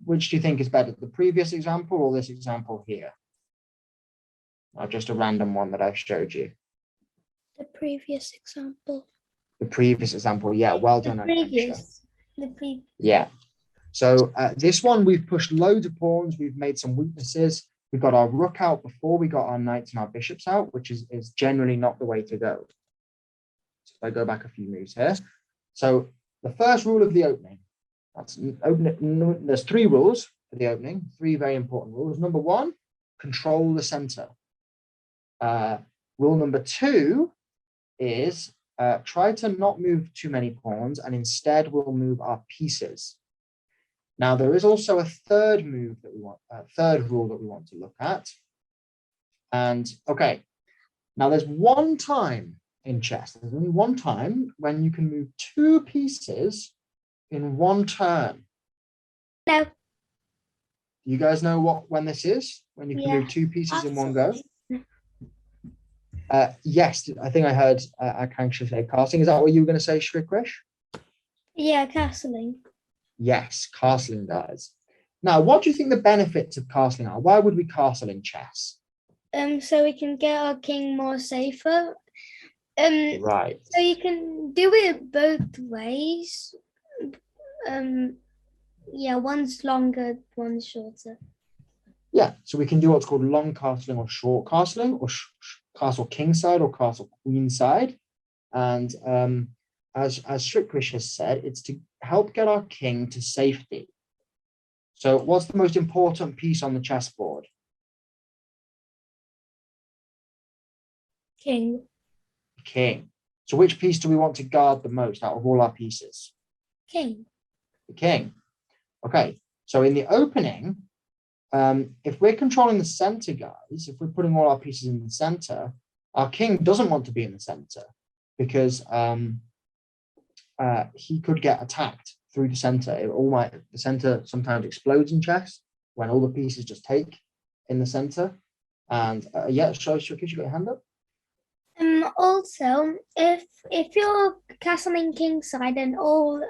which do you think is better, the previous example or this example here? Or just a random one that I've showed you? The previous example. The previous example, yeah, well done. Yeah. So this one, we've pushed loads of pawns, we've made some weaknesses. We've got our rook out before we got our knights and our bishops out, which is generally not the way to go. So if I go back a few moves here. So the first rule of the opening, there's 3 rules for the opening, 3 very important rules. Number 1, control the center. Rule number 2 is try to not move too many pawns, and instead we'll move our pieces. Now there is also a third rule that we want to look at. And okay, now there's one time in chess, there's only one time when you can move 2 pieces in one turn. No. You guys know when this is? When you can move 2 pieces in one go? Yes, I think I heard Akanksha say castling. Is that what you were going to say, Shrikrish? Yeah, castling. Yes, castling does. Now, what do you think the benefits of castling are? Why would we castle in chess? So we can get our king more safer. Right. So you can do it both ways. Yeah, one's longer, one's shorter. Yeah, so we can do what's called long castling or short castling, or castle king side or castle queen side. And as Shrikrish has said, it's to help get our king to safety. So what's the most important piece on the chessboard? King. King. So which piece do we want to guard the most out of all our pieces? King. The king. Okay, so in the opening, if we're controlling the center, guys, if we're putting all our pieces in the center, our king doesn't want to be in the center because he could get attacked through the center. The center sometimes explodes in chess when all the pieces just take in the center. And yeah, Shrikrish, you got your hand up? Also, if you're castling king side and all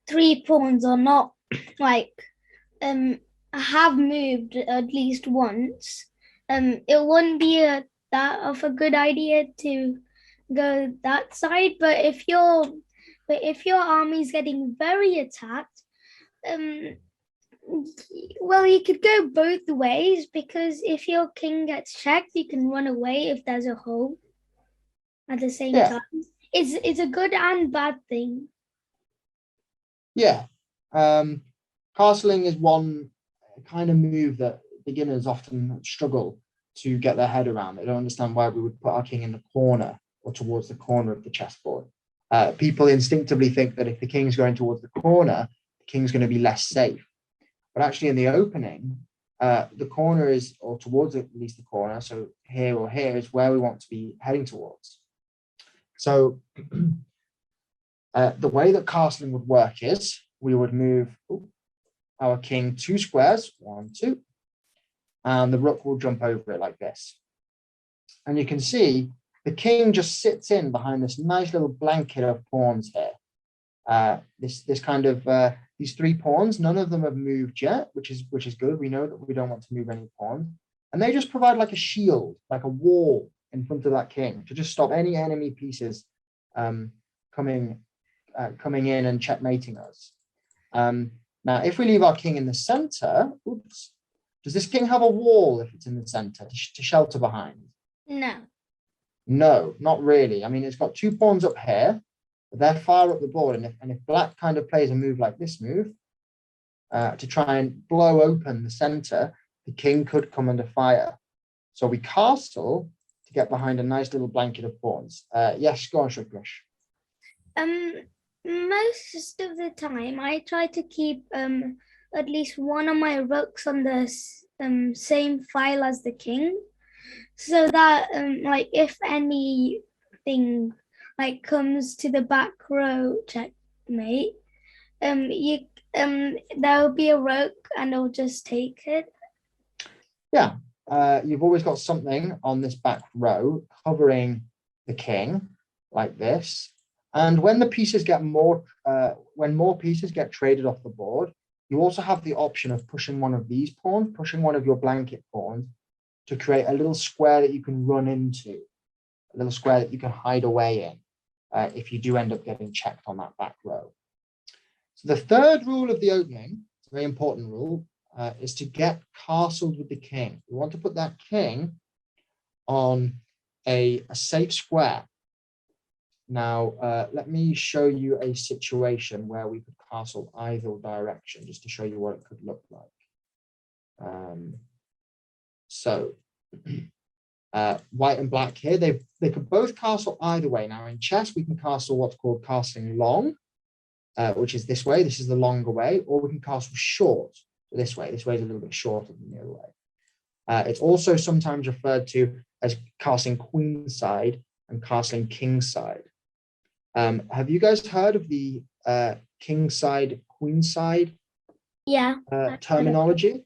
3 pawns are not have moved at least once, it wouldn't be that of a good idea to go that side. But if your army's getting very attacked, well, you could go both ways, because if your king gets checked, you can run away if there's a hole at the same time. It's a good and bad thing. Yeah. Castling is one kind of move that beginners often struggle to get their head around. They don't understand why we would put our king in the corner or towards the corner of the chessboard. People instinctively think that if the king's going towards the corner, the king's going to be less safe. But actually in the opening, the corner is, or towards at least the corner, so here or here is where we want to be heading towards. So the way that castling would work is we would move our king 2 squares, 1, 2, and the rook will jump over it like this. And you can see the king just sits in behind this nice little blanket of pawns here. This kind of these 3 pawns, none of them have moved yet, which is good. We know that we don't want to move any pawns, and they just provide like a shield, like a wall in front of that king to just stop any enemy pieces coming in and checkmating us. Now, if we leave our king in the center, does this king have a wall if it's in the center to shelter behind? No. No, not really. I mean, it's got 2 pawns up here, but they're far up the board. And if black kind of plays a move like this move to try and blow open the center, the king could come under fire. So we castle to get behind a nice little blanket of pawns. Yes, go on, Shrikrish. Most of the time, I try to keep at least one of my rooks on the same file as the king, so that like if anything like comes to the back row checkmate, there'll be a rook and I'll just take it. Yeah, you've always got something on this back row covering the king like this. And when the pieces get when more pieces get traded off the board, You also have the option of pushing one of these pawns, pushing one of your blanket pawns to create a little square that you can run into, a little square that you can hide away in if you do end up getting checked on that back row. So the third rule of the opening, it's a very important rule, is to get castled with the king. We want to put that king on a safe square. Now, let me show you a situation where we could castle either direction, just to show you what it could look like. White and black here, they could both castle either way. Now, in chess, we can castle what's called castling long, which is this way. This is the longer way, or we can castle short, this way. This way is a little bit shorter than the other way. It's also sometimes referred to as castling queenside and castling kingside. Have you guys heard of the kingside, queenside Yeah. terminology?